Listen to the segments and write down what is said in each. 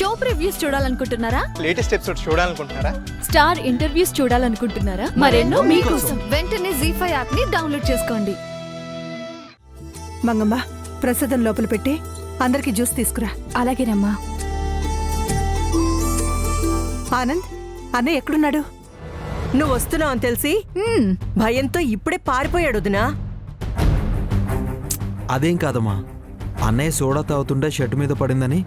Show previews చూడాలనుకుంటున్నారా? Latest episode చూడాలనుకుంటున్నారా? Star interviews చూడాలనుకుంటున్నారా? మరెన్నో మీకోసం వెంటనే ZEE5 యాప్ ని డౌన్లోడ్ చేసుకోండి. మంగమ్మ, ప్రసాదం లోపల పెట్టి అందరికి జ్యూస్ తీసుకురా. అలాగేనమ్మా. ఆనంద్, అన్నయ్య ఎక్కడున్నాడు? నువ్వు వస్తున్నావు అని తెలిసి భయంతో ఇప్పుడే పారిపోయాడు వదినా. అదేం కాదమ్మా, అన్నయ్య సోడా తాగుతుంటే షర్ట్ మీద పడిందని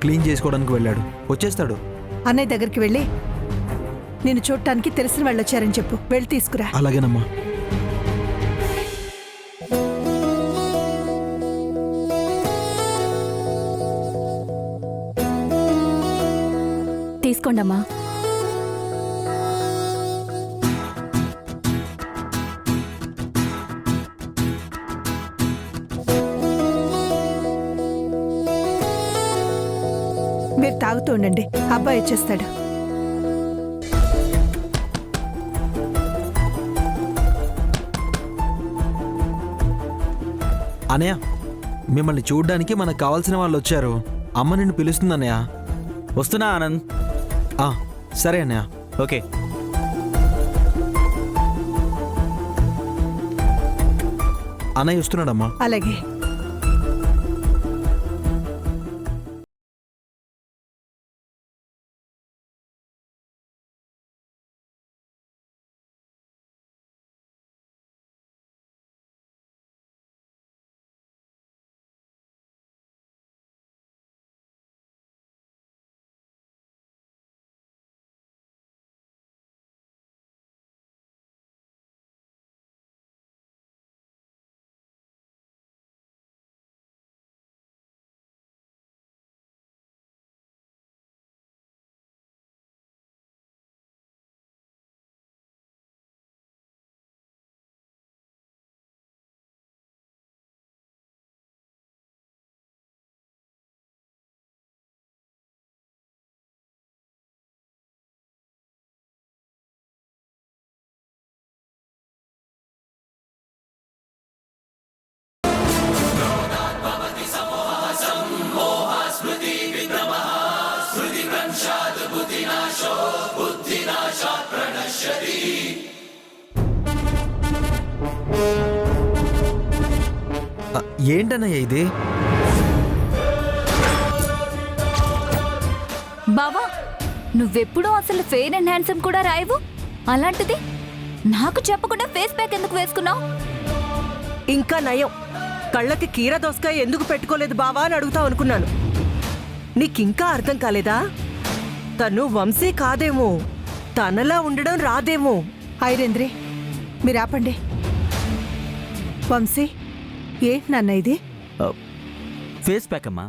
క్లీన్ చేసుకోవడానికి వెళ్ళాడు, వచ్చేస్తాడు. అన్నయ్య దగ్గరికి వెళ్ళి నిన్ను చూడటానికి తెలిసిన వాళ్ళు వచ్చారని చెప్పు. వెళ్ళి తీసుకురా. అలాగేనమ్మా. తీసుకోండమ్మా. మీరు తాగుతూ ఉండండి, అబ్బాయి వచ్చేస్తాడు. అన్నయ్య, మిమ్మల్ని చూడ్డానికి మనకు కావాల్సిన వాళ్ళు వచ్చారు. అమ్మ నిన్ను పిలుస్తుంది అన్నయ్య. వస్తున్నా ఆనంద్. సరే అన్నయ్య. ఓకే. అన్నయ్య వస్తున్నాడమ్మా. అలాగే. ఏంటన్నయ్య ఇది? బావా, నువ్వెప్పుడూ అసలు ఫెయిర్ అండ్ హ్యాండ్సమ్ కూడా రాయవు. అలాంటిది నాకు చెప్పకుండా ఫేస్ ప్యాక్ ఎందుకు వేసుకున్నావు? ఇంకా నయం, కళ్ళకి కీర దోసకాయ ఎందుకు పెట్టుకోలేదు బావా అని అడుగుతావు అనుకున్నాను. నీకింకా అర్థం కాలేదా? తను వంశీ కాదేమో, తనలా ఉండడం రాదేమో. ఐరేంద్రి, మీరు ఆపండి. వంశీ, ఏంటి నాన్న ఇది? ఫేస్ ప్యాక్ అమ్మా.